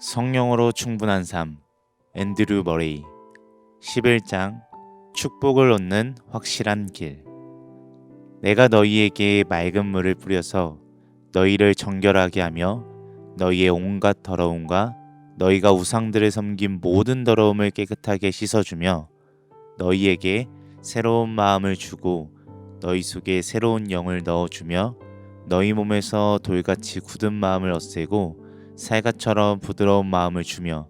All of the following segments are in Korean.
성령으로 충분한 삶. 앤드류 머레이. 11장. 축복을 얻는 확실한 길. 내가 너희에게 맑은 물을 뿌려서 너희를 정결하게 하며 너희의 온갖 더러움과 너희가 우상들을 섬긴 모든 더러움을 깨끗하게 씻어주며 너희에게 새로운 마음을 주고 너희 속에 새로운 영을 넣어주며 너희 몸에서 돌같이 굳은 마음을 없애고 살갗처럼 부드러운 마음을 주며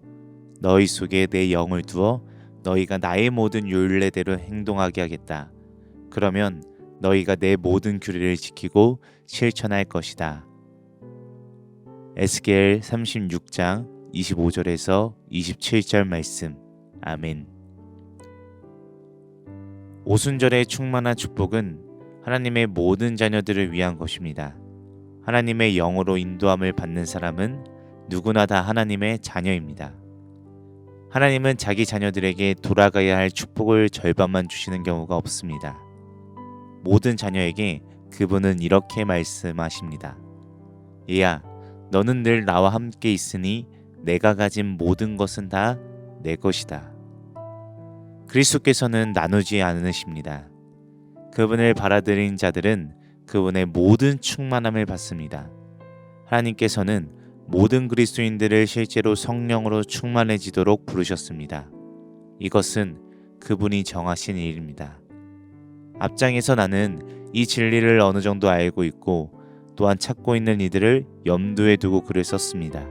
너희 속에 내 영을 두어 너희가 나의 모든 율례대로 행동하게 하겠다. 그러면 너희가 내 모든 규례를 지키고 실천할 것이다. 에스겔 36장 25절에서 27절 말씀. 아멘. 오순절의 충만한 축복은 하나님의 모든 자녀들을 위한 것입니다. 하나님의 영으로 인도함을 받는 사람은 누구나 다 하나님의 자녀입니다. 하나님은 자기 자녀들에게 돌아가야 할 축복을 절반만 주시는 경우가 없습니다. 모든 자녀에게 그분은 이렇게 말씀하십니다. 얘야, 너는 늘 나와 함께 있으니 내가 가진 모든 것은 다 내 것이다. 그리스도께서는 나누지 않으십니다. 그분을 받아들인 자들은 그분의 모든 충만함을 받습니다. 하나님께서는 모든 그리스도인들을 실제로 성령으로 충만해지도록 부르셨습니다. 이것은 그분이 정하신 일입니다. 앞장에서 나는 이 진리를 어느 정도 알고 있고 또한 찾고 있는 이들을 염두에 두고 글을 썼습니다.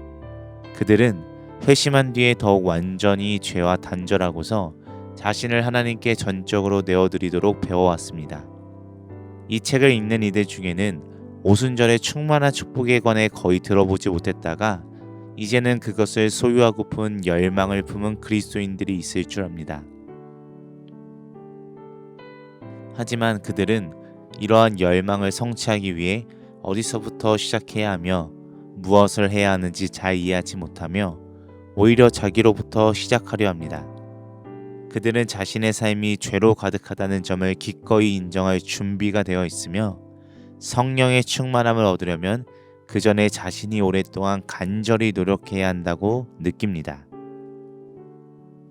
그들은 회심한 뒤에 더욱 완전히 죄와 단절하고서 자신을 하나님께 전적으로 내어드리도록 배워왔습니다. 이 책을 읽는 이들 중에는 오순절의 충만한 축복에 관해 거의 들어보지 못했다가 이제는 그것을 소유하고픈 열망을 품은 그리스도인들이 있을 줄 압니다. 하지만 그들은 이러한 열망을 성취하기 위해 어디서부터 시작해야 하며 무엇을 해야 하는지 잘 이해하지 못하며 오히려 자기로부터 시작하려 합니다. 그들은 자신의 삶이 죄로 가득하다는 점을 기꺼이 인정할 준비가 되어 있으며 성령의 충만함을 얻으려면 그 전에 자신이 오랫동안 간절히 노력해야 한다고 느낍니다.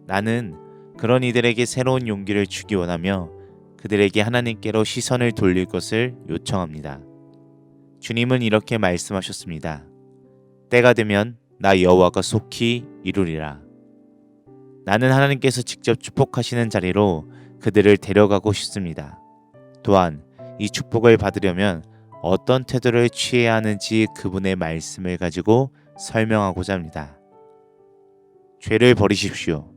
나는 그런 이들에게 새로운 용기를 주기 원하며 그들에게 하나님께로 시선을 돌릴 것을 요청합니다. 주님은 이렇게 말씀하셨습니다. 때가 되면 나 여호와가 속히 이루리라. 나는 하나님께서 직접 축복하시는 자리로 그들을 데려가고 싶습니다. 또한 이 축복을 받으려면 어떤 태도를 취해야 하는지 그분의 말씀을 가지고 설명하고자 합니다. 죄를 버리십시오.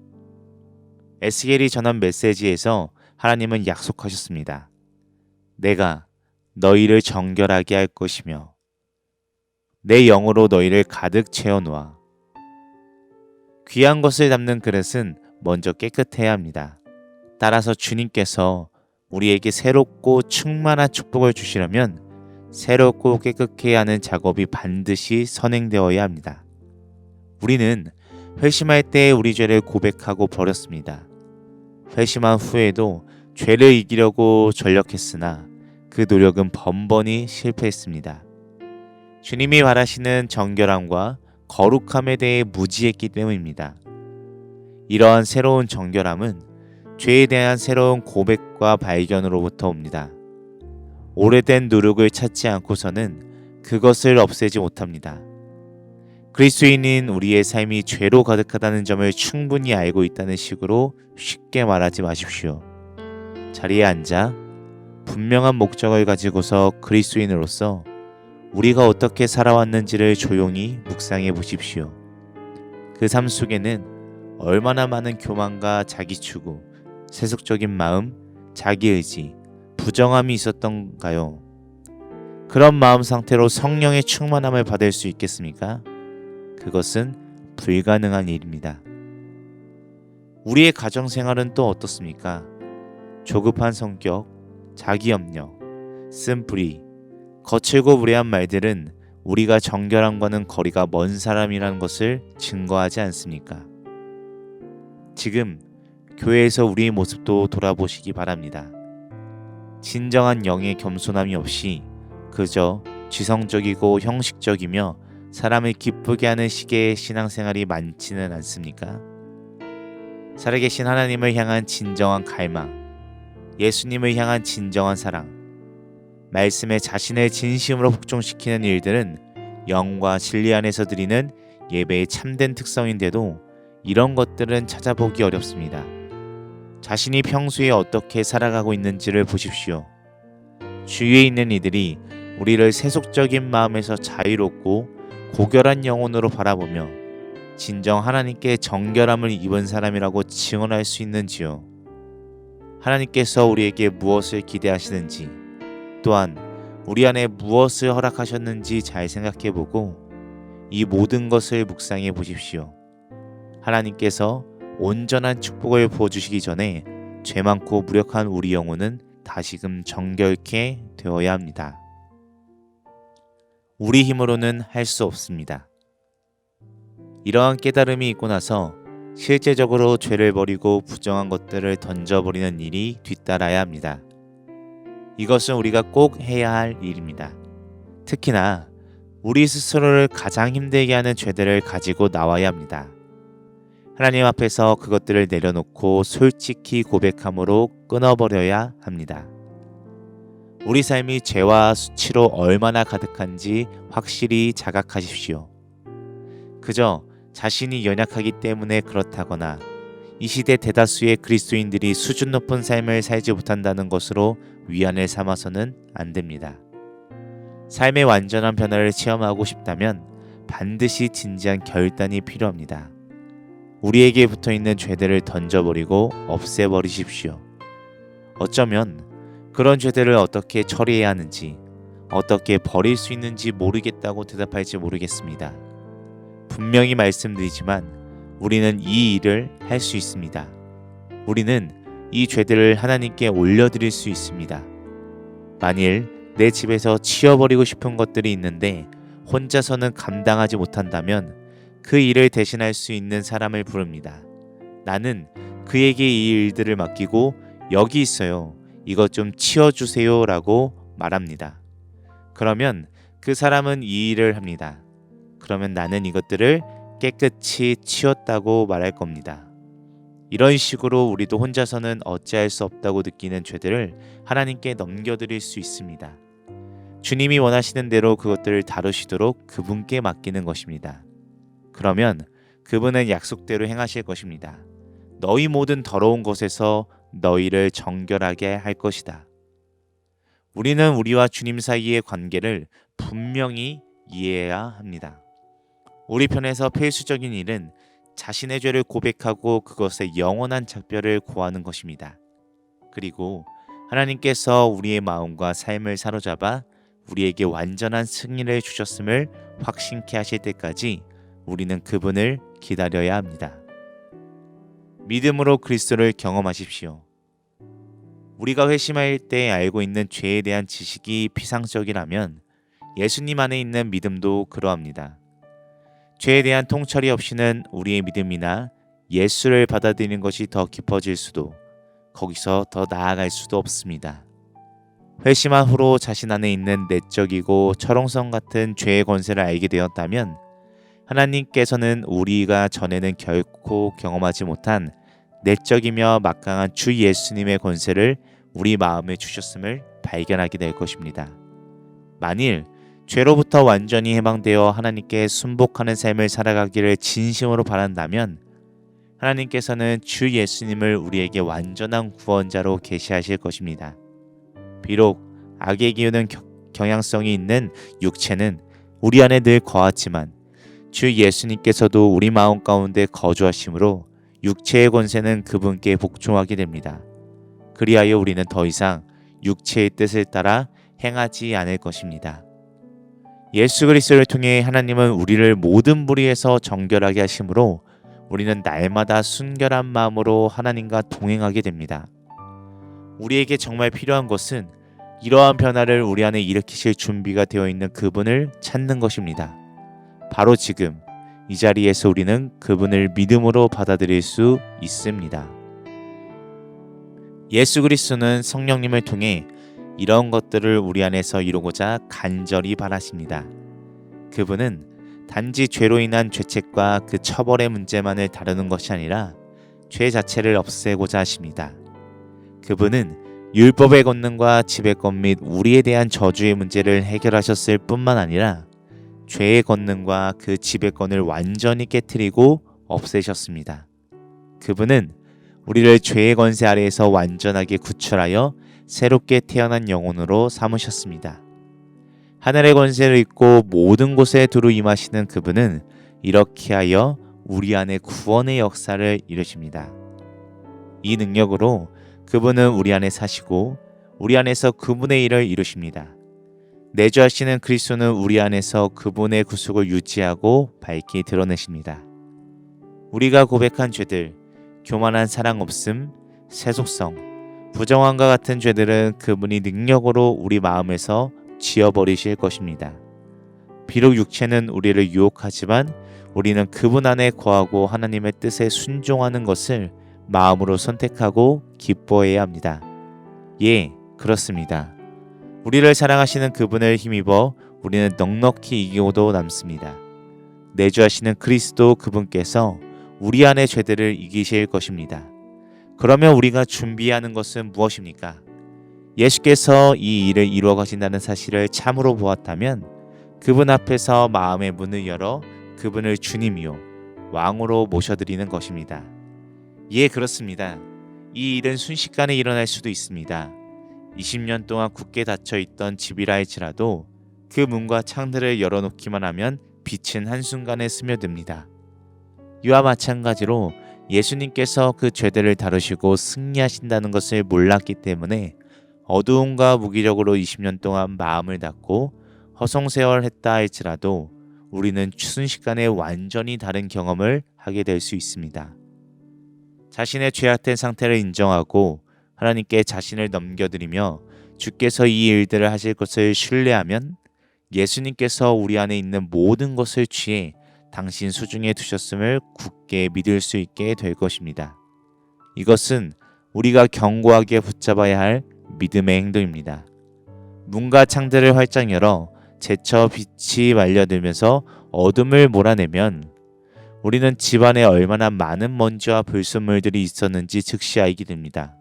에스겔이 전한 메시지에서 하나님은 약속하셨습니다. 내가 너희를 정결하게 할 것이며 내 영으로 너희를 가득 채워놓아. 귀한 것을 담는 그릇은 먼저 깨끗해야 합니다. 따라서 주님께서 우리에게 새롭고 충만한 축복을 주시려면 새롭고 깨끗해야 하는 작업이 반드시 선행되어야 합니다. 우리는 회심할 때 우리 죄를 고백하고 버렸습니다. 회심한 후에도 죄를 이기려고 전력했으나 그 노력은 번번이 실패했습니다. 주님이 바라시는 정결함과 거룩함에 대해 무지했기 때문입니다. 이러한 새로운 정결함은 죄에 대한 새로운 고백과 발견으로부터 옵니다. 오래된 노력을 찾지 않고서는 그것을 없애지 못합니다. 그리스도인인 우리의 삶이 죄로 가득하다는 점을 충분히 알고 있다는 식으로 쉽게 말하지 마십시오. 자리에 앉아 분명한 목적을 가지고서 그리스도인으로서 우리가 어떻게 살아왔는지를 조용히 묵상해 보십시오. 그 삶 속에는 얼마나 많은 교만과 자기 추구, 세속적인 마음, 자기의지, 부정함이 있었던가요? 그런 마음 상태로 성령의 충만함을 받을 수 있겠습니까? 그것은 불가능한 일입니다. 우리의 가정생활은 또 어떻습니까? 조급한 성격, 자기염려, 쓴뿌리, 거칠고 무례한 말들은 우리가 정결함과는 거리가 먼 사람이라는 것을 증거하지 않습니까? 지금 교회에서 우리의 모습도 돌아보시기 바랍니다. 진정한 영의 겸손함이 없이 그저 지성적이고 형식적이며 사람을 기쁘게 하는 식의 신앙생활이 많지는 않습니까? 살아계신 하나님을 향한 진정한 갈망, 예수님을 향한 진정한 사랑, 말씀에 자신을 진심으로 복종시키는 일들은 영과 진리 안에서 드리는 예배의 참된 특성인데도 이런 것들은 찾아보기 어렵습니다. 자신이 평소에 어떻게 살아가고 있는지를 보십시오. 주위에 있는 이들이 우리를 세속적인 마음에서 자유롭고 고결한 영혼으로 바라보며 진정 하나님께 정결함을 입은 사람이라고 증언할 수 있는지요? 하나님께서 우리에게 무엇을 기대하시는지, 또한 우리 안에 무엇을 허락하셨는지 잘 생각해보고 이 모든 것을 묵상해 보십시오. 하나님께서 온전한 축복을 부어주시기 전에 죄 많고 무력한 우리 영혼은 다시금 정결케 되어야 합니다. 우리 힘으로는 할 수 없습니다. 이러한 깨달음이 있고 나서 실제적으로 죄를 버리고 부정한 것들을 던져버리는 일이 뒤따라야 합니다. 이것은 우리가 꼭 해야 할 일입니다. 특히나 우리 스스로를 가장 힘들게 하는 죄들을 가지고 나와야 합니다. 하나님 앞에서 그것들을 내려놓고 솔직히 고백함으로 끊어버려야 합니다. 우리 삶이 죄와 수치로 얼마나 가득한지 확실히 자각하십시오. 그저 자신이 연약하기 때문에 그렇다거나 이 시대 대다수의 그리스도인들이 수준 높은 삶을 살지 못한다는 것으로 위안을 삼아서는 안 됩니다. 삶의 완전한 변화를 체험하고 싶다면 반드시 진지한 결단이 필요합니다. 우리에게 붙어있는 죄들을 던져버리고 없애버리십시오. 어쩌면 그런 죄들을 어떻게 처리해야 하는지, 어떻게 버릴 수 있는지 모르겠다고 대답할지 모르겠습니다. 분명히 말씀드리지만 우리는 이 일을 할 수 있습니다. 우리는 이 죄들을 하나님께 올려드릴 수 있습니다. 만일 내 집에서 치워버리고 싶은 것들이 있는데 혼자서는 감당하지 못한다면 그 일을 대신할 수 있는 사람을 부릅니다. 나는 그에게 이 일들을 맡기고 여기 있어요. 이것 좀 치워주세요 라고 말합니다. 그러면 그 사람은 이 일을 합니다. 그러면 나는 이것들을 깨끗이 치웠다고 말할 겁니다. 이런 식으로 우리도 혼자서는 어찌할 수 없다고 느끼는 죄들을 하나님께 넘겨드릴 수 있습니다. 주님이 원하시는 대로 그것들을 다루시도록 그분께 맡기는 것입니다. 그러면 그분은 약속대로 행하실 것입니다. 너희 모든 더러운 것에서 너희를 정결하게 할 것이다. 우리는 우리와 주님 사이의 관계를 분명히 이해해야 합니다. 우리 편에서 필수적인 일은 자신의 죄를 고백하고 그것의 영원한 작별을 구하는 것입니다. 그리고 하나님께서 우리의 마음과 삶을 사로잡아 우리에게 완전한 승리를 주셨음을 확신케 하실 때까지 우리는 그분을 기다려야 합니다. 믿음으로 그리스도를 경험하십시오. 우리가 회심할 때 알고 있는 죄에 대한 지식이 피상적이라면 예수님 안에 있는 믿음도 그러합니다. 죄에 대한 통찰이 없이는 우리의 믿음이나 예수를 받아들이는 것이 더 깊어질 수도 거기서 더 나아갈 수도 없습니다. 회심한 후로 자신 안에 있는 내적이고 철옹성 같은 죄의 권세를 알게 되었다면 하나님께서는 우리가 전에는 결코 경험하지 못한 내적이며 막강한 주 예수님의 권세를 우리 마음에 주셨음을 발견하게 될 것입니다. 만일 죄로부터 완전히 해방되어 하나님께 순복하는 삶을 살아가기를 진심으로 바란다면 하나님께서는 주 예수님을 우리에게 완전한 구원자로 계시하실 것입니다. 비록 악에 기우는 경향성이 있는 육체는 우리 안에 늘 거하지만 주 예수님께서도 우리 마음 가운데 거주하심으로 육체의 권세는 그분께 복종하게 됩니다. 그리하여 우리는 더 이상 육체의 뜻을 따라 행하지 않을 것입니다. 예수 그리스도를 통해 하나님은 우리를 모든 불의에서 정결하게 하심으로 우리는 날마다 순결한 마음으로 하나님과 동행하게 됩니다. 우리에게 정말 필요한 것은 이러한 변화를 우리 안에 일으키실 준비가 되어 있는 그분을 찾는 것입니다. 바로 지금 이 자리에서 우리는 그분을 믿음으로 받아들일 수 있습니다. 예수 그리스도는 성령님을 통해 이런 것들을 우리 안에서 이루고자 간절히 바라십니다. 그분은 단지 죄로 인한 죄책과 그 처벌의 문제만을 다루는 것이 아니라 죄 자체를 없애고자 하십니다. 그분은 율법의 권능과 지배권 및 우리에 대한 저주의 문제를 해결하셨을 뿐만 아니라 죄의 권능과 그 지배권을 완전히 깨트리고 없애셨습니다. 그분은 우리를 죄의 권세 아래에서 완전하게 구출하여 새롭게 태어난 영혼으로 삼으셨습니다. 하늘의 권세를 입고 모든 곳에 두루 임하시는 그분은 이렇게 하여 우리 안에 구원의 역사를 이루십니다. 이 능력으로 그분은 우리 안에 사시고 우리 안에서 그분의 일을 이루십니다. 내주하시는 그리스도는 우리 안에서 그분의 구속을 유지하고 밝히 드러내십니다. 우리가 고백한 죄들, 교만한 사랑 없음, 세속성, 부정함과 같은 죄들은 그분이 능력으로 우리 마음에서 지워버리실 것입니다. 비록 육체는 우리를 유혹하지만 우리는 그분 안에 거하고 하나님의 뜻에 순종하는 것을 마음으로 선택하고 기뻐해야 합니다. 예, 그렇습니다. 우리를 사랑하시는 그분을 힘입어 우리는 넉넉히 이기고도 남습니다. 내주하시는 그리스도 그분께서 우리 안의 죄들을 이기실 것입니다. 그러면 우리가 준비하는 것은 무엇입니까? 예수께서 이 일을 이루어 가신다는 사실을 참으로 보았다면 그분 앞에서 마음의 문을 열어 그분을 주님이요 왕으로 모셔드리는 것입니다. 예, 그렇습니다. 이 일은 순식간에 일어날 수도 있습니다. 20년 동안 굳게 닫혀있던 집이라 할지라도 그 문과 창들을 열어놓기만 하면 빛은 한순간에 스며듭니다. 이와 마찬가지로 예수님께서 그 죄들을 다루시고 승리하신다는 것을 몰랐기 때문에 어두움과 무기력으로 20년 동안 마음을 닫고 허송세월했다 할지라도 우리는 순식간에 완전히 다른 경험을 하게 될 수 있습니다. 자신의 죄악된 상태를 인정하고 하나님께 자신을 넘겨드리며 주께서 이 일들을 하실 것을 신뢰하면 예수님께서 우리 안에 있는 모든 것을 취해 당신 수중에 두셨음을 굳게 믿을 수 있게 될 것입니다. 이것은 우리가 견고하게 붙잡아야 할 믿음의 행동입니다. 문과 창들을 활짝 열어 제쳐 빛이 말려들면서 어둠을 몰아내면 우리는 집안에 얼마나 많은 먼지와 불순물들이 있었는지 즉시 알게 됩니다.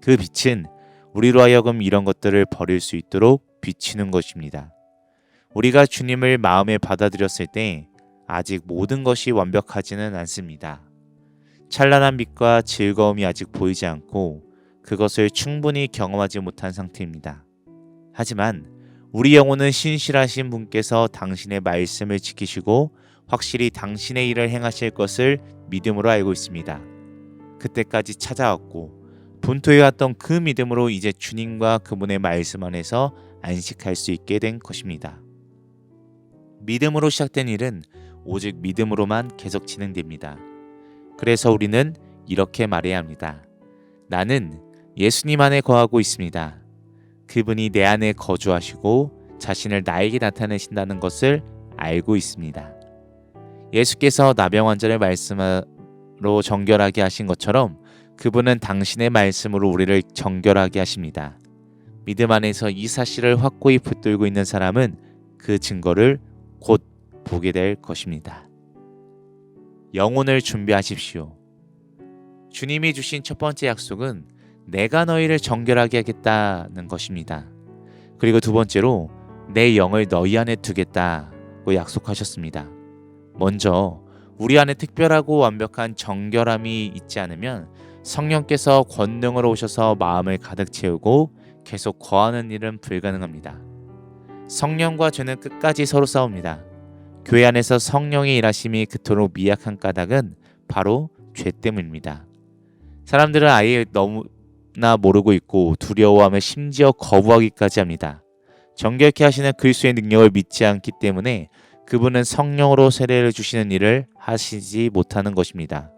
그 빛은 우리로 하여금 이런 것들을 버릴 수 있도록 비치는 것입니다. 우리가 주님을 마음에 받아들였을 때 아직 모든 것이 완벽하지는 않습니다. 찬란한 빛과 즐거움이 아직 보이지 않고 그것을 충분히 경험하지 못한 상태입니다. 하지만 우리 영혼은 신실하신 분께서 당신의 말씀을 지키시고 확실히 당신의 일을 행하실 것을 믿음으로 알고 있습니다. 그때까지 찾아왔고 분투해왔던 그 믿음으로 이제 주님과 그분의 말씀 안에서 안식할 수 있게 된 것입니다. 믿음으로 시작된 일은 오직 믿음으로만 계속 진행됩니다. 그래서 우리는 이렇게 말해야 합니다. 나는 예수님 안에 거하고 있습니다. 그분이 내 안에 거주하시고 자신을 나에게 나타내신다는 것을 알고 있습니다. 예수께서 나병 환자를 말씀으로 정결하게 하신 것처럼 그분은 당신의 말씀으로 우리를 정결하게 하십니다. 믿음 안에서 이 사실을 확고히 붙들고 있는 사람은 그 증거를 곧 보게 될 것입니다. 영혼을 준비하십시오. 주님이 주신 첫 번째 약속은 내가 너희를 정결하게 하겠다는 것입니다. 그리고 두 번째로 내 영을 너희 안에 두겠다고 약속하셨습니다. 먼저 우리 안에 특별하고 완벽한 정결함이 있지 않으면 성령께서 권능으로 오셔서 마음을 가득 채우고 계속 거하는 일은 불가능합니다. 성령과 죄는 끝까지 서로 싸웁니다. 교회 안에서 성령의 일하심이 그토록 미약한 까닭은 바로 죄 때문입니다. 사람들은 아예 너무나 모르고 있고 두려워하며 심지어 거부하기까지 합니다. 정결케 하시는 그리스도의 능력을 믿지 않기 때문에 그분은 성령으로 세례를 주시는 일을 하시지 못하는 것입니다.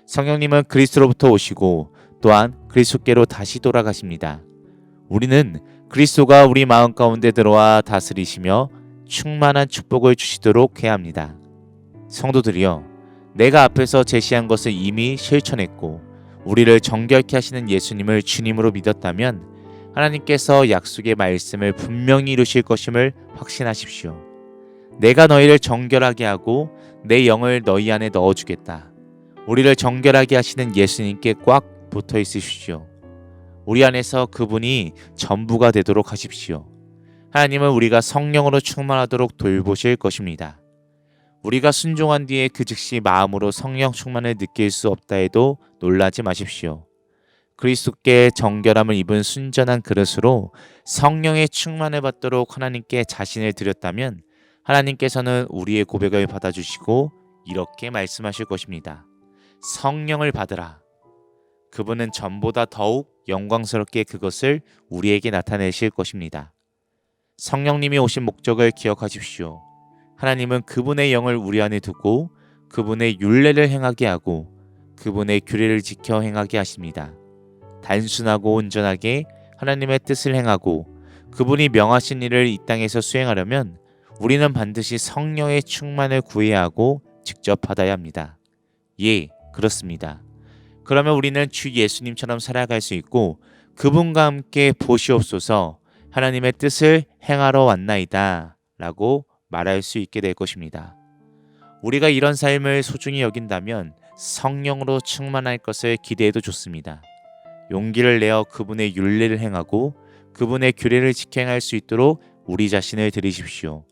성령님은 그리스도로부터 오시고 또한 그리스도께로 다시 돌아가십니다. 우리는 그리스도가 우리 마음 가운데 들어와 다스리시며 충만한 축복을 주시도록 해야 합니다. 성도들이여, 내가 앞에서 제시한 것을 이미 실천했고 우리를 정결케 하시는 예수님을 주님으로 믿었다면 하나님께서 약속의 말씀을 분명히 이루실 것임을 확신하십시오. 내가 너희를 정결하게 하고 내 영을 너희 안에 넣어주겠다. 우리를 정결하게 하시는 예수님께 꽉 붙어 있으십시오. 우리 안에서 그분이 전부가 되도록 하십시오. 하나님은 우리가 성령으로 충만하도록 돌보실 것입니다. 우리가 순종한 뒤에 그 즉시 마음으로 성령 충만을 느낄 수 없다 해도 놀라지 마십시오. 그리스도께 정결함을 입은 순전한 그릇으로 성령의 충만을 받도록 하나님께 자신을 드렸다면 하나님께서는 우리의 고백을 받아주시고 이렇게 말씀하실 것입니다. 성령을 받으라. 그분은 전보다 더욱 영광스럽게 그것을 우리에게 나타내실 것입니다. 성령님이 오신 목적을 기억하십시오. 하나님은 그분의 영을 우리 안에 두고 그분의 율례를 행하게 하고 그분의 규례를 지켜 행하게 하십니다. 단순하고 온전하게 하나님의 뜻을 행하고 그분이 명하신 일을 이 땅에서 수행하려면 우리는 반드시 성령의 충만을 구해야 하고 직접 받아야 합니다. 예, 그렇습니다. 그러면 우리는 주 예수님처럼 살아갈 수 있고 그분과 함께 보시옵소서 하나님의 뜻을 행하러 왔나이다 라고 말할 수 있게 될 것입니다. 우리가 이런 삶을 소중히 여긴다면 성령으로 충만할 것을 기대해도 좋습니다. 용기를 내어 그분의 율례를 행하고 그분의 규례를 지켜 행할 수 있도록 우리 자신을 드리십시오.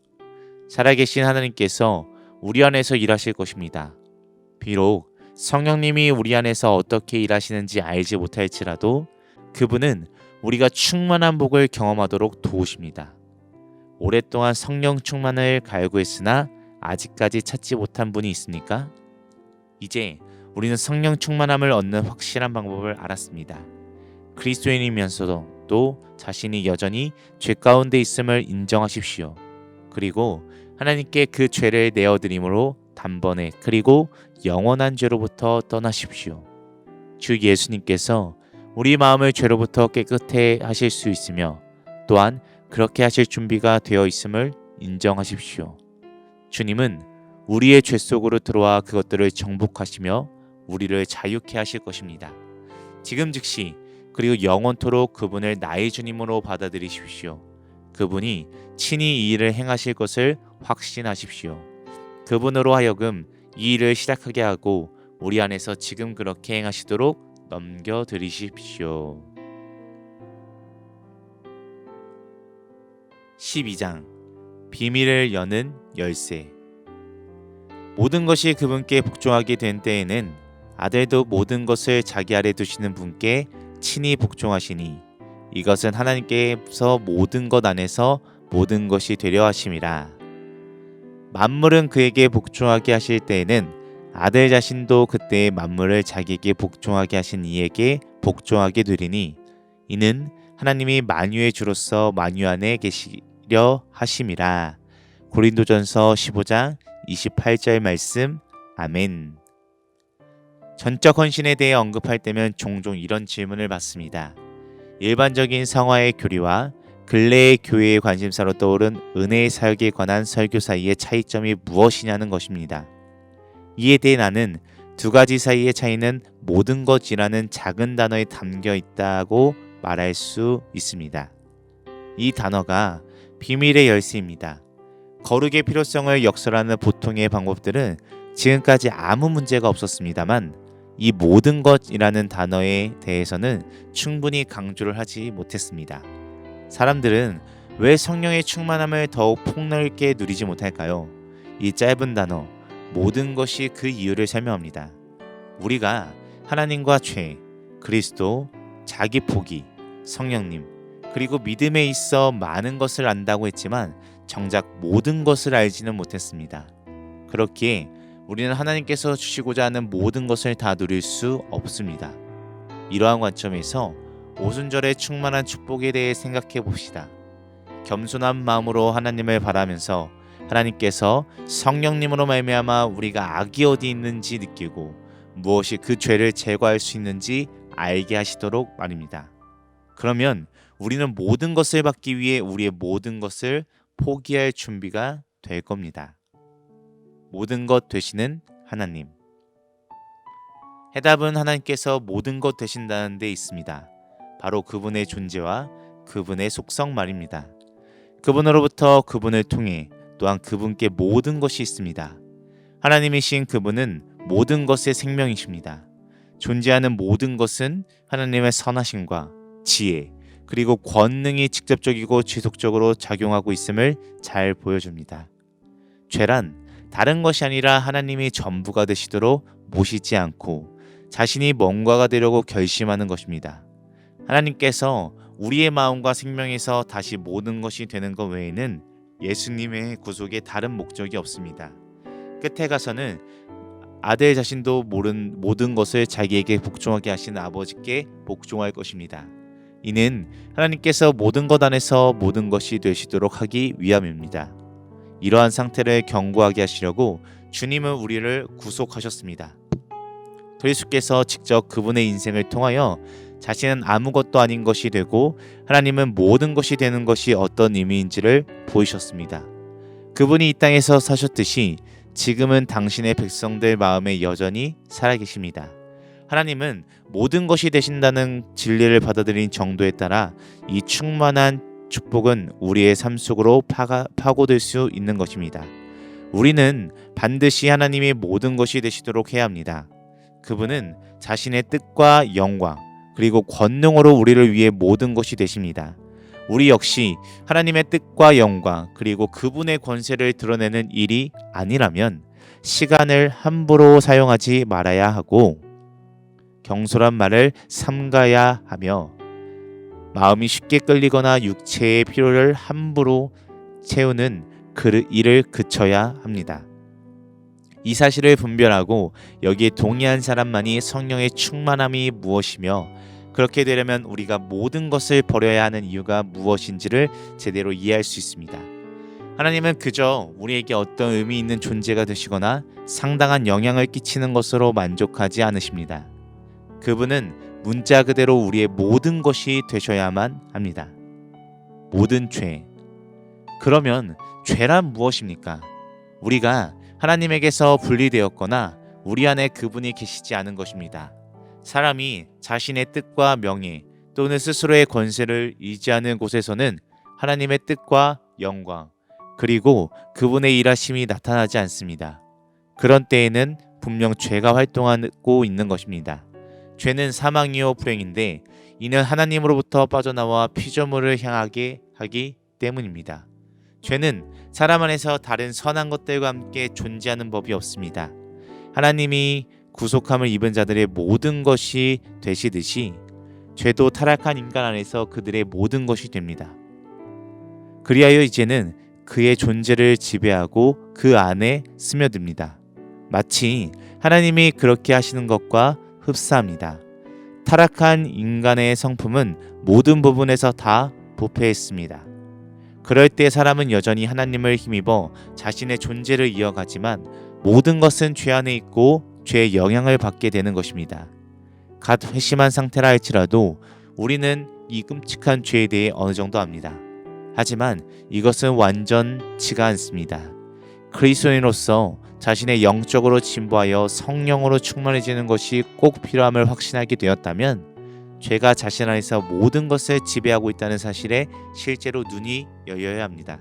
살아계신 하나님께서 우리 안에서 일하실 것입니다. 비록 성령님이 우리 안에서 어떻게 일하시는지 알지 못할지라도 그분은 우리가 충만한 복을 경험하도록 도우십니다. 오랫동안 성령 충만을 갈구했으나 아직까지 찾지 못한 분이 있습니까? 이제 우리는 성령 충만함을 얻는 확실한 방법을 알았습니다. 그리스도인이면서도 또 자신이 여전히 죄 가운데 있음을 인정하십시오. 그리고 하나님께 그 죄를 내어드림으로 단번에 그리고 영원한 죄로부터 떠나십시오. 주 예수님께서 우리 마음을 죄로부터 깨끗해 하실 수 있으며 또한 그렇게 하실 준비가 되어 있음을 인정하십시오. 주님은 우리의 죄 속으로 들어와 그것들을 정복하시며 우리를 자유케 하실 것입니다. 지금 즉시 그리고 영원토록 그분을 나의 주님으로 받아들이십시오. 그분이 친히 이 일을 행하실 것을 확신하십시오. 그분으로 하여금 이 일을 시작하게 하고 우리 안에서 지금 그렇게 행하시도록 넘겨드리십시오. 12장 비밀을 여는 열쇠. 모든 것이 그분께 복종하게 된 때에는 아들도 모든 것을 자기 아래 두시는 분께 친히 복종하시니 이것은 하나님께서 모든 것 안에서 모든 것이 되려 하심이라. 만물은 그에게 복종하게 하실 때에는 아들 자신도 그때의 만물을 자기에게 복종하게 하신 이에게 복종하게 되리니 이는 하나님이 만유의 주로서 만유 안에 계시려 하심이라. 고린도전서 15장 28절 말씀. 아멘. 전적 헌신에 대해 언급할 때면 종종 이런 질문을 받습니다. 일반적인 성화의 교리와 근래의 교회의 관심사로 떠오른 은혜의 사역에 관한 설교 사이의 차이점이 무엇이냐는 것입니다. 이에 대해 나는 두 가지 사이의 차이는 모든 것이라는 작은 단어에 담겨 있다고 말할 수 있습니다. 이 단어가 비밀의 열쇠입니다. 거룩의 필요성을 역설하는 보통의 방법들은 지금까지 아무 문제가 없었습니다만 이 모든 것이라는 단어에 대해서는 충분히 강조를 하지 못했습니다. 사람들은 왜 성령의 충만함을 더욱 폭넓게 누리지 못할까요? 이 짧은 단어 모든 것이 그 이유를 설명합니다. 우리가 하나님과 죄, 그리스도, 자기 포기, 성령님, 그리고 믿음에 있어 많은 것을 안다고 했지만 정작 모든 것을 알지는 못했습니다. 그렇기에 우리는 하나님께서 주시고자 하는 모든 것을 다 누릴 수 없습니다. 이러한 관점에서 오순절의 충만한 축복에 대해 생각해 봅시다. 겸손한 마음으로 하나님을 바라면서 하나님께서 성령님으로 말미암아 우리가 악이 어디 있는지 느끼고 무엇이 그 죄를 제거할 수 있는지 알게 하시도록 말입니다. 그러면 우리는 모든 것을 받기 위해 우리의 모든 것을 포기할 준비가 될 겁니다. 모든 것 되시는 하나님. 해답은 하나님께서 모든 것 되신다는 데 있습니다. 바로 그분의 존재와 그분의 속성 말입니다. 그분으로부터 그분을 통해 또한 그분께 모든 것이 있습니다. 하나님이신 그분은 모든 것의 생명이십니다. 존재하는 모든 것은 하나님의 선하심과 지혜 그리고 권능이 직접적이고 지속적으로 작용하고 있음을 잘 보여줍니다. 죄란 다른 것이 아니라 하나님이 전부가 되시도록 모시지 않고 자신이 뭔가가 되려고 결심하는 것입니다. 하나님께서 우리의 마음과 생명에서 다시 모든 것이 되는 것 외에는 예수님의 구속에 다른 목적이 없습니다. 끝에 가서는 아들 자신도 모든 것을 자기에게 복종하게 하신 아버지께 복종할 것입니다. 이는 하나님께서 모든 것 안에서 모든 것이 되시도록 하기 위함입니다. 이러한 상태를 견고하게 하시려고 주님은 우리를 구속하셨습니다. 그리스도께서 직접 그분의 인생을 통하여 자신은 아무것도 아닌 것이 되고 하나님은 모든 것이 되는 것이 어떤 의미인지를 보이셨습니다. 그분이 이 땅에서 사셨듯이 지금은 당신의 백성들 마음에 여전히 살아계십니다. 하나님은 모든 것이 되신다는 진리를 받아들인 정도에 따라 이 충만한 축복은 우리의 삶 속으로 파고들 수 있는 것입니다. 우리는 반드시 하나님이 모든 것이 되시도록 해야 합니다. 그분은 자신의 뜻과 영광 그리고 권능으로 우리를 위해 모든 것이 되십니다. 우리 역시 하나님의 뜻과 영광 그리고 그분의 권세를 드러내는 일이 아니라면 시간을 함부로 사용하지 말아야 하고 경솔한 말을 삼가야 하며 마음이 쉽게 끌리거나 육체의 필요를 함부로 채우는 일을 그쳐야 합니다. 이 사실을 분별하고 여기에 동의한 사람만이 성령의 충만함이 무엇이며 그렇게 되려면 우리가 모든 것을 버려야 하는 이유가 무엇인지를 제대로 이해할 수 있습니다. 하나님은 그저 우리에게 어떤 의미 있는 존재가 되시거나 상당한 영향을 끼치는 것으로 만족하지 않으십니다. 그분은 문자 그대로 우리의 모든 것이 되셔야만 합니다. 모든 죄. 그러면 죄란 무엇입니까? 우리가 하나님에게서 분리되었거나 우리 안에 그분이 계시지 않은 것입니다. 사람이 자신의 뜻과 명예 또는 스스로의 권세를 의지하는 곳에서는 하나님의 뜻과 영광 그리고 그분의 일하심이 나타나지 않습니다. 그런 때에는 분명 죄가 활동하고 있는 것입니다. 죄는 사망이요 불행인데 이는 하나님으로부터 빠져나와 피조물을 향하게 하기 때문입니다. 죄는 사람 안에서 다른 선한 것들과 함께 존재하는 법이 없습니다. 하나님이 구속함을 입은 자들의 모든 것이 되시듯이 죄도 타락한 인간 안에서 그들의 모든 것이 됩니다. 그리하여 이제는 그의 존재를 지배하고 그 안에 스며듭니다. 마치 하나님이 그렇게 하시는 것과 흡사합니다. 타락한 인간의 성품은 모든 부분에서 다 부패했습니다. 그럴 때 사람은 여전히 하나님을 힘입어 자신의 존재를 이어가지만 모든 것은 죄 안에 있고 죄의 영향을 받게 되는 것입니다. 갓 회심한 상태라 할지라도 우리는 이 끔찍한 죄에 대해 어느 정도 압니다. 하지만 이것은 완전치가 않습니다. 그리스도인으로서 자신의 영적으로 진보하여 성령으로 충만해지는 것이 꼭 필요함을 확신하게 되었다면 죄가 자신 안에서 모든 것을 지배하고 있다는 사실에 실제로 눈이 열려야 합니다.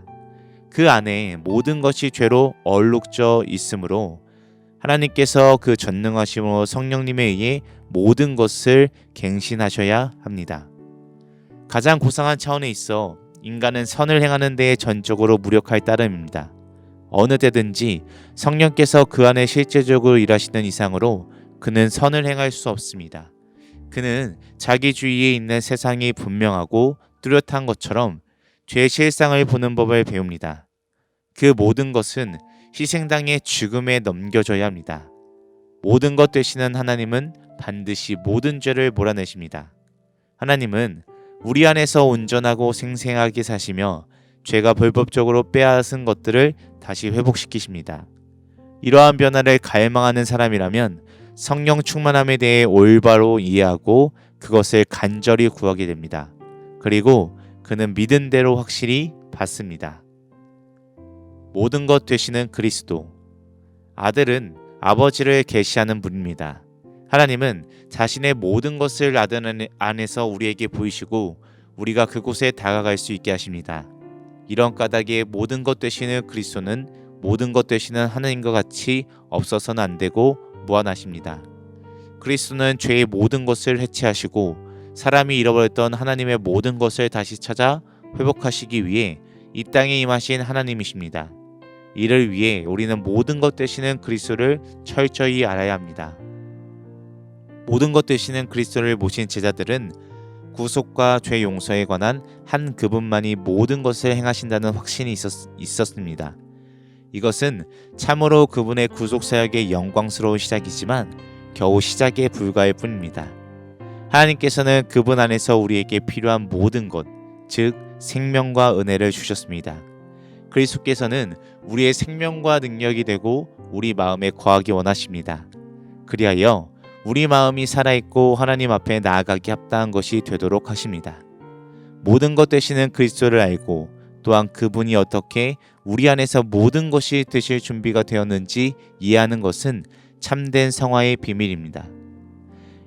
그 안에 모든 것이 죄로 얼룩져 있으므로 하나님께서 그 전능하심으로 성령님에 의해 모든 것을 갱신하셔야 합니다. 가장 고상한 차원에 있어 인간은 선을 행하는 데에 전적으로 무력할 따름입니다. 어느 때든지 성령께서 그 안에 실제적으로 일하시는 이상으로 그는 선을 행할 수 없습니다. 그는 자기 주위에 있는 세상이 분명하고 뚜렷한 것처럼 죄의 실상을 보는 법을 배웁니다. 그 모든 것은 희생당의 죽음에 넘겨져야 합니다. 모든 것 되시는 하나님은 반드시 모든 죄를 몰아내십니다. 하나님은 우리 안에서 온전하고 생생하게 사시며 죄가 불법적으로 빼앗은 것들을 다시 회복시키십니다. 이러한 변화를 갈망하는 사람이라면 성령 충만함에 대해 올바로 이해하고 그것을 간절히 구하게 됩니다. 그리고 그는 믿은 대로 확실히 받습니다. 모든 것 되시는 그리스도. 아들은 아버지를 계시하는 분입니다. 하나님은 자신의 모든 것을 아들 안에서 우리에게 보이시고 우리가 그곳에 다가갈 수 있게 하십니다. 이런 까닭에 모든 것 되시는 그리스도는 모든 것 되시는 하나님과 같이 없어서는 안 되고 무한하십니다. 그리스도는 죄의 모든 것을 해체하시고 사람이 잃어버렸던 하나님의 모든 것을 다시 찾아 회복하시기 위해 이 땅에 임하신 하나님이십니다. 이를 위해 우리는 모든 것 되시는 그리스도를 철저히 알아야 합니다. 모든 것 되시는 그리스도를 모신 제자들은 구속과 죄 용서에 관한 한 그분만이 모든 것을 행하신다는 확신이 있었습니다. 이것은 참으로 그분의 구속 사역의 영광스러운 시작이지만 겨우 시작에 불과할 뿐입니다. 하나님께서는 그분 안에서 우리에게 필요한 모든 것, 즉 생명과 은혜를 주셨습니다. 그리스도께서는 우리의 생명과 능력이 되고 우리 마음에 거하기 원하십니다. 그리하여 우리 마음이 살아있고 하나님 앞에 나아가기 합당한 것이 되도록 하십니다. 모든 것 되시는 그리스도를 알고 또한 그분이 어떻게 우리 안에서 모든 것이 되실 준비가 되었는지 이해하는 것은 참된 성화의 비밀입니다.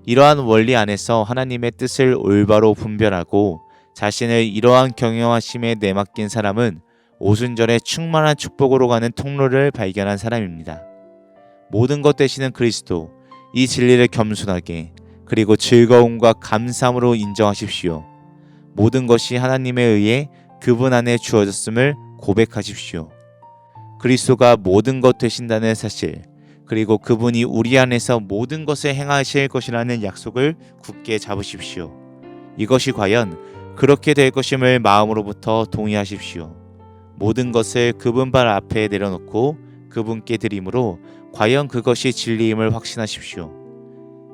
이러한 원리 안에서 하나님의 뜻을 올바로 분별하고 자신을 이러한 경영하심에 내맡긴 사람은 오순절에 충만한 축복으로 가는 통로를 발견한 사람입니다. 모든 것 되시는 그리스도, 이 진리를 겸손하게 그리고 즐거움과 감사함으로 인정하십시오. 모든 것이 하나님에 의해 그분 안에 주어졌음을 고백하십시오. 그리스도가 모든 것 되신다는 사실, 그리고 그분이 우리 안에서 모든 것을 행하실 것이라는 약속을 굳게 잡으십시오. 이것이 과연 그렇게 될 것임을 마음으로부터 동의하십시오. 모든 것을 그분 발 앞에 내려놓고 그분께 드림으로 과연 그것이 진리임을 확신하십시오.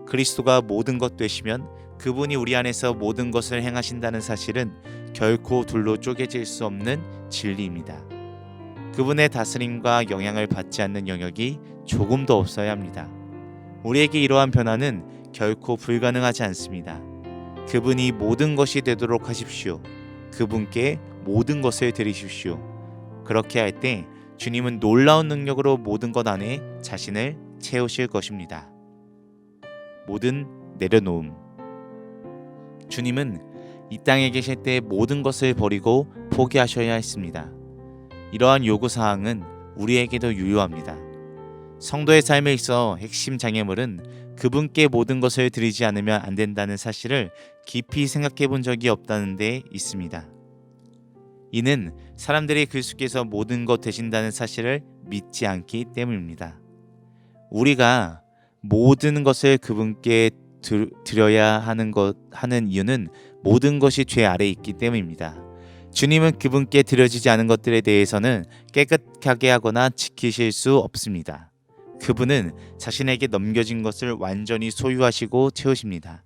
그리스도가 모든 것 되시면 그분이 우리 안에서 모든 것을 행하신다는 사실은 결코 둘로 쪼개질 수 없는 진리입니다. 그분의 다스림과 영향을 받지 않는 영역이 조금도 없어야 합니다. 우리에게 이러한 변화는 결코 불가능하지 않습니다. 그분이 모든 것이 되도록 하십시오. 그분께 모든 것을 드리십시오. 그렇게 할 때 주님은 놀라운 능력으로 모든 것 안에 자신을 채우실 것입니다. 모든 내려놓음. 주님은 이 땅에 계실 때 모든 것을 버리고 포기하셔야 했습니다. 이러한 요구사항은 우리에게도 유효합니다. 성도의 삶에 있어 핵심 장애물은 그분께 모든 것을 드리지 않으면 안 된다는 사실을 깊이 생각해 본 적이 없다는 데 있습니다. 이는 사람들이 그리스도께서 모든 것 되신다는 사실을 믿지 않기 때문입니다. 우리가 모든 것을 그분께 드려야 하는 이유는 모든 것이 죄 아래에 있기 때문입니다. 주님은 그분께 드려지지 않은 것들에 대해서는 깨끗하게 하거나 지키실 수 없습니다. 그분은 자신에게 넘겨진 것을 완전히 소유하시고 채우십니다.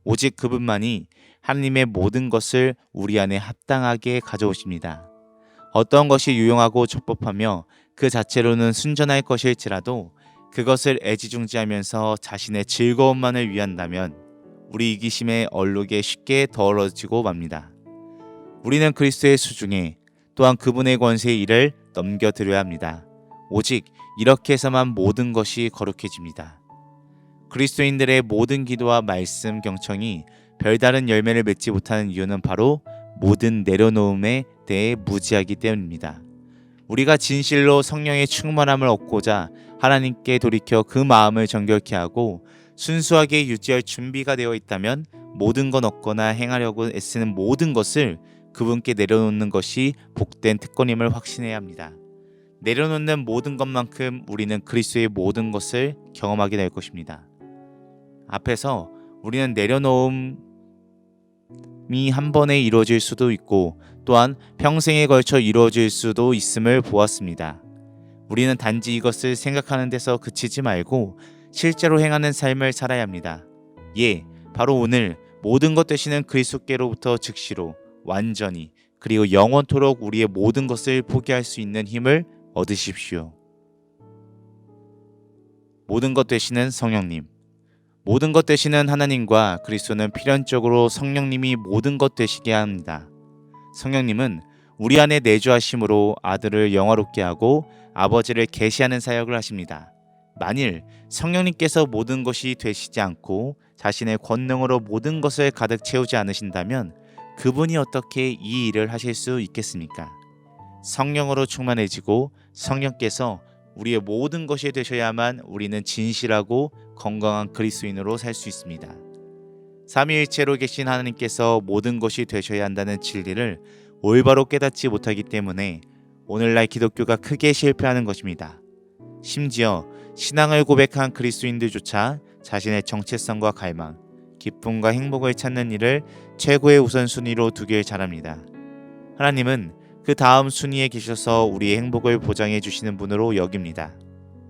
오직 그분만이 하나님의 모든 것을 우리 안에 합당하게 가져오십니다. 어떤 것이 유용하고 적법하며 그 자체로는 순전할 것일지라도 그것을 애지중지하면서 자신의 즐거움만을 위한다면 우리 이기심의 얼룩에 쉽게 더러워지고 맙니다. 우리는 그리스도의 수중에 또한 그분의 권세의 일을 넘겨드려야 합니다. 오직 이렇게 해서만 모든 것이 거룩해집니다. 그리스도인들의 모든 기도와 말씀 경청이 별다른 열매를 맺지 못하는 이유는 바로 모든 내려놓음에 대해 무지하기 때문입니다. 우리가 진실로 성령의 충만함을 얻고자 하나님께 돌이켜 그 마음을 정결케 하고 순수하게 유지할 준비가 되어 있다면 모든 건 얻거나 행하려고 애쓰는 모든 것을 그분께 내려놓는 것이 복된 특권임을 확신해야 합니다. 내려놓는 모든 것만큼 우리는 그리스도의 모든 것을 경험하게 될 것입니다. 앞에서 우리는 내려놓음이 한 번에 이루어질 수도 있고 또한 평생에 걸쳐 이루어질 수도 있음을 보았습니다. 우리는 단지 이것을 생각하는 데서 그치지 말고 실제로 행하는 삶을 살아야 합니다. 예, 바로 오늘 모든 것 되시는 그리스도께로부터 즉시로 완전히 그리고 영원토록 우리의 모든 것을 포기할 수 있는 힘을 얻으십시오. 모든 것 되시는 성령님. 모든 것 되시는 하나님과 그리스도는 필연적으로 성령님이 모든 것 되시게 합니다. 성령님은 우리 안에 내주하심으로 아들을 영화롭게 하고 아버지를 계시하는 사역을 하십니다. 만일 성령님께서 모든 것이 되시지 않고 자신의 권능으로 모든 것을 가득 채우지 않으신다면 그분이 어떻게 이 일을 하실 수 있겠습니까? 성령으로 충만해지고 성령께서 우리의 모든 것이 되셔야만 우리는 진실하고 건강한 그리스도인으로 살 수 있습니다. 삼위일체로 계신 하나님께서 모든 것이 되셔야 한다는 진리를 올바로 깨닫지 못하기 때문에 오늘날 기독교가 크게 실패하는 것입니다. 심지어 신앙을 고백한 그리스도인들조차 자신의 정체성과 갈망, 기쁨과 행복을 찾는 일을 최고의 우선순위로 두길 잘합니다. 하나님은 그 다음 순위에 계셔서 우리의 행복을 보장해 주시는 분으로 여깁니다.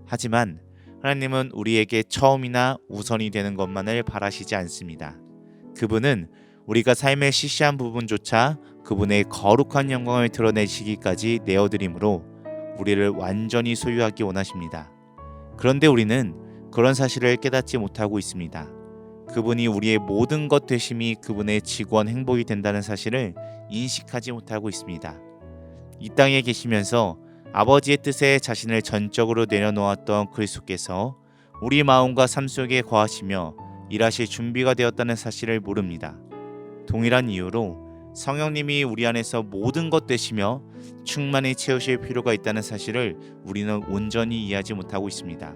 하지만 하나님은 우리에게 처음이나 우선이 되는 것만을 바라시지 않습니다. 그분은 우리가 삶의 시시한 부분조차 그분의 거룩한 영광을 드러내시기까지 내어드림으로 우리를 완전히 소유하기 원하십니다. 그런데 우리는 그런 사실을 깨닫지 못하고 있습니다. 그분이 우리의 모든 것 되심이 그분의 지구원 행복이 된다는 사실을 인식하지 못하고 있습니다. 이 땅에 계시면서 아버지의 뜻에 자신을 전적으로 내려놓았던 그리스도께서 우리 마음과 삶 속에 거하시며 일하실 준비가 되었다는 사실을 모릅니다. 동일한 이유로 성령님이 우리 안에서 모든 것 되시며 충만히 채우실 필요가 있다는 사실을 우리는 온전히 이해하지 못하고 있습니다.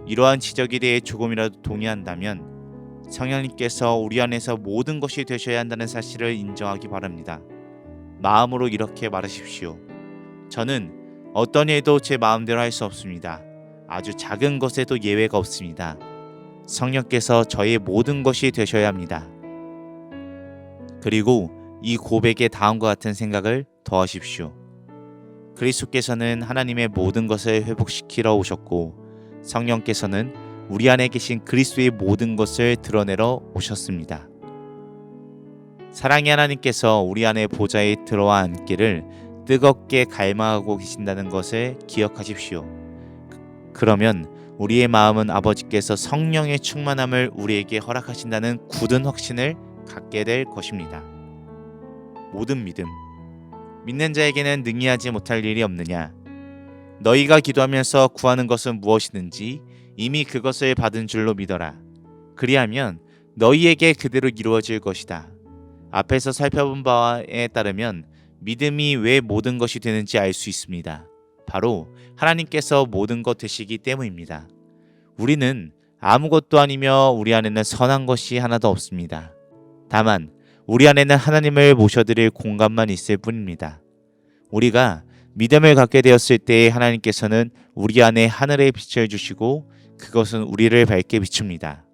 이러한 지적에 대해 조금이라도 동의한다면 성령님께서 우리 안에서 모든 것이 되셔야 한다는 사실을 인정하기 바랍니다. 마음으로 이렇게 말하십시오. 저는 어떤 일도 제 마음대로 할 수 없습니다. 아주 작은 것에도 예외가 없습니다. 성령께서 저의 모든 것이 되셔야 합니다. 그리고 이 고백에 다음과 같은 생각을 더하십시오. 그리스도께서는 하나님의 모든 것을 회복시키러 오셨고 성령께서는 우리 안에 계신 그리스도의 모든 것을 드러내러 오셨습니다. 사랑의 하나님께서 우리 안에 보좌에 들어와 앉기를 뜨겁게 갈망하고 계신다는 것을 기억하십시오. 그러면 우리의 마음은 아버지께서 성령의 충만함을 우리에게 허락하신다는 굳은 확신을 갖게 될 것입니다. 모든 믿는 자에게는 능히하지 못할 일이 없느냐? 너희가 기도하면서 구하는 것은 무엇이든지 이미 그것을 받은 줄로 믿어라. 그리하면 너희에게 그대로 이루어질 것이다. 앞에서 살펴본 바에 따르면 믿음이 왜 모든 것이 되는지 알 수 있습니다. 바로 하나님께서 모든 것 되시기 때문입니다. 우리는 아무것도 아니며 우리 안에는 선한 것이 하나도 없습니다. 다만 우리 안에는 하나님을 모셔드릴 공간만 있을 뿐입니다. 우리가 믿음을 갖게 되었을 때 하나님께서는 우리 안에 하늘의 빛을 주시고 그것은 우리를 밝게 비춥니다.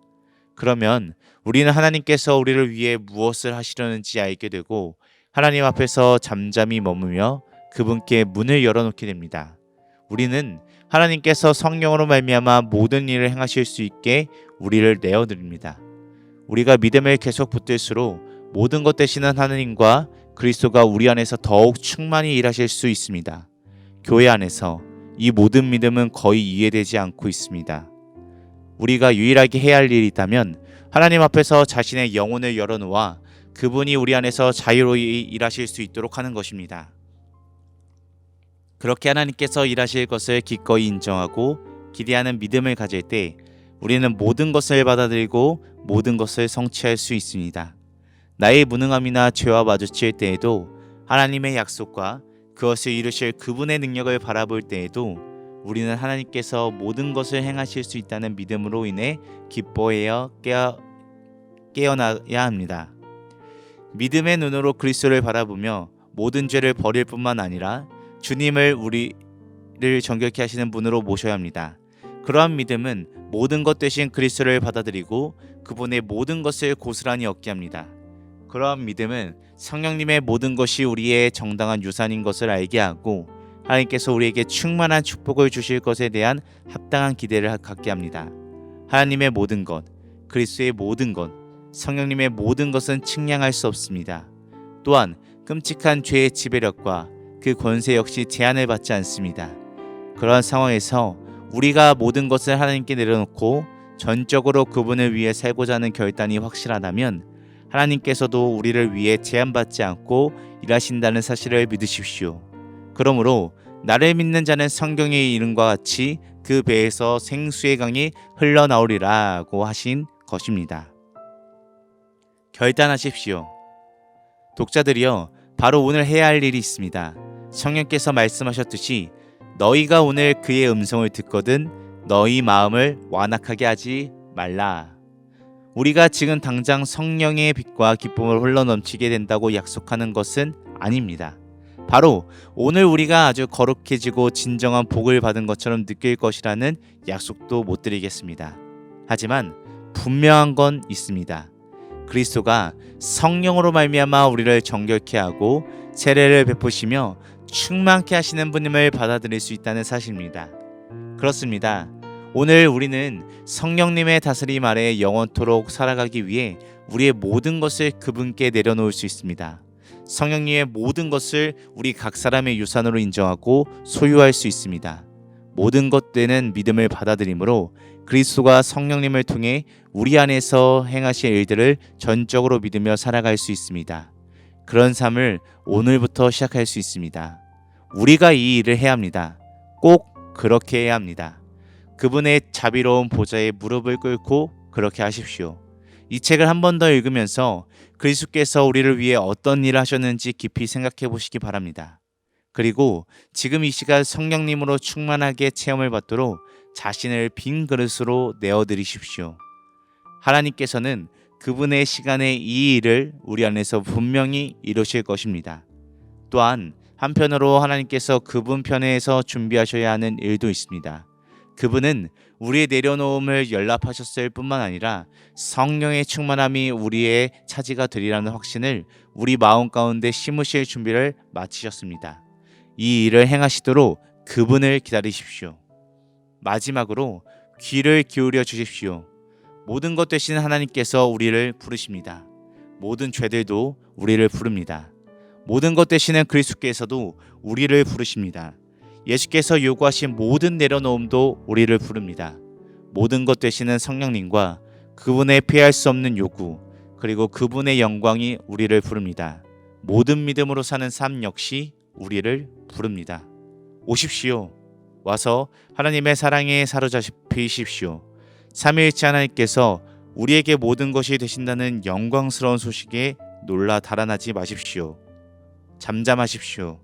그러면 우리는 하나님께서 우리를 위해 무엇을 하시려는지 알게 되고 하나님 앞에서 잠잠히 머무며 그분께 문을 열어놓게 됩니다. 우리는 하나님께서 성령으로 말미암아 모든 일을 행하실 수 있게 우리를 내어드립니다. 우리가 믿음을 계속 붙들수록 모든 것 되시는 하나님과 그리스도가 우리 안에서 더욱 충만히 일하실 수 있습니다. 교회 안에서 이 모든 믿음은 거의 이해되지 않고 있습니다. 우리가 유일하게 해야 할 일이 있다면 하나님 앞에서 자신의 영혼을 열어놓아 그분이 우리 안에서 자유로이 일하실 수 있도록 하는 것입니다. 그렇게 하나님께서 일하실 것을 기꺼이 인정하고 기대하는 믿음을 가질 때 우리는 모든 것을 받아들이고 모든 것을 성취할 수 있습니다. 나의 무능함이나 죄와 마주칠 때에도 하나님의 약속과 그것을 이루실 그분의 능력을 바라볼 때에도 우리는 하나님께서 모든 것을 행하실 수 있다는 믿음으로 인해 기뻐해야 깨어나야 합니다. 믿음의 눈으로 그리스도를 바라보며 모든 죄를 버릴 뿐만 아니라 주님을 우리를 정결케 하시는 분으로 모셔야 합니다. 그러한 믿음은 모든 것 되신 그리스도를 받아들이고 그분의 모든 것을 고스란히 얻게 합니다. 그러한 믿음은 성령님의 모든 것이 우리의 정당한 유산인 것을 알게 하고 하나님께서 우리에게 충만한 축복을 주실 것에 대한 합당한 기대를 갖게 합니다. 하나님의 모든 것, 그리스도의 모든 것, 성령님의 모든 것은 측량할 수 없습니다. 또한 끔찍한 죄의 지배력과 그 권세 역시 제한을 받지 않습니다. 그러한 상황에서 우리가 모든 것을 하나님께 내려놓고 전적으로 그분을 위해 살고자 하는 결단이 확실하다면 하나님께서도 우리를 위해 제한받지 않고 일하신다는 사실을 믿으십시오. 그러므로 나를 믿는 자는 성경의 이름과 같이 그 배에서 생수의 강이 흘러나오리라고 하신 것입니다. 결단하십시오. 독자들이여, 바로 오늘 해야 할 일이 있습니다. 성령께서 말씀하셨듯이 너희가 오늘 그의 음성을 듣거든 너희 마음을 완악하게 하지 말라. 우리가 지금 당장 성령의 빛과 기쁨을 흘러넘치게 된다고 약속하는 것은 아닙니다. 바로 오늘 우리가 아주 거룩해지고 진정한 복을 받은 것처럼 느낄 것이라는 약속도 못 드리겠습니다. 하지만 분명한 건 있습니다. 그리스도가 성령으로 말미암아 우리를 정결케 하고 세례를 베푸시며 충만케 하시는 분임을 받아들일 수 있다는 사실입니다. 그렇습니다. 오늘 우리는 성령님의 다스림 아래 영원토록 살아가기 위해 우리의 모든 것을 그분께 내려놓을 수 있습니다. 성령님의 모든 것을 우리 각 사람의 유산으로 인정하고 소유할 수 있습니다. 모든 것들은 믿음을 받아들이므로 그리스도가 성령님을 통해 우리 안에서 행하실 일들을 전적으로 믿으며 살아갈 수 있습니다. 그런 삶을 오늘부터 시작할 수 있습니다. 우리가 이 일을 해야 합니다. 꼭 그렇게 해야 합니다. 그분의 자비로운 보좌에 무릎을 꿇고 그렇게 하십시오. 이 책을 한 번 더 읽으면서 그리스도께서 우리를 위해 어떤 일을 하셨는지 깊이 생각해 보시기 바랍니다. 그리고 지금 이 시간 성령님으로 충만하게 체험을 받도록 자신을 빈 그릇으로 내어드리십시오. 하나님께서는 그분의 시간에 이 일을 우리 안에서 분명히 이루실 것입니다. 또한 한편으로 하나님께서 그분 편에서 준비하셔야 하는 일도 있습니다. 그분은 우리의 내려놓음을 연락하셨을 뿐만 아니라 성령의 충만함이 우리의 차지가 되리라는 확신을 우리 마음 가운데 심으실 준비를 마치셨습니다. 이 일을 행하시도록 그분을 기다리십시오. 마지막으로 귀를 기울여 주십시오. 모든 것 되신 하나님께서 우리를 부르십니다. 모든 죄들도 우리를 부릅니다. 모든 것 되시는 그리스도께서도 우리를 부르십니다. 예수께서 요구하신 모든 내려놓음도 우리를 부릅니다. 모든 것 되시는 성령님과 그분의 피할 수 없는 요구, 그리고 그분의 영광이 우리를 부릅니다. 모든 믿음으로 사는 삶 역시 우리를 부릅니다. 오십시오. 와서 하나님의 사랑에 사로잡히십시오. 삼위일체 하나님께서 우리에게 모든 것이 되신다는 영광스러운 소식에 놀라 달아나지 마십시오. 잠잠하십시오.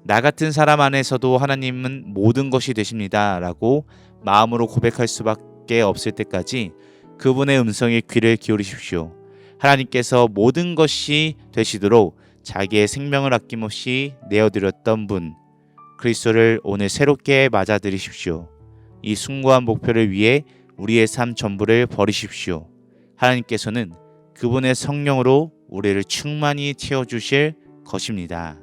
나 같은 사람 안에서도 하나님은 모든 것이 되십니다 라고 마음으로 고백할 수밖에 없을 때까지 그분의 음성에 귀를 기울이십시오. 하나님께서 모든 것이 되시도록 자기의 생명을 아낌없이 내어드렸던 분 그리스도를 오늘 새롭게 맞아들이십시오. 이 숭고한 목표를 위해 우리의 삶 전부를 버리십시오. 하나님께서는 그분의 성령으로 우리를 충만히 채워주실 것입니다.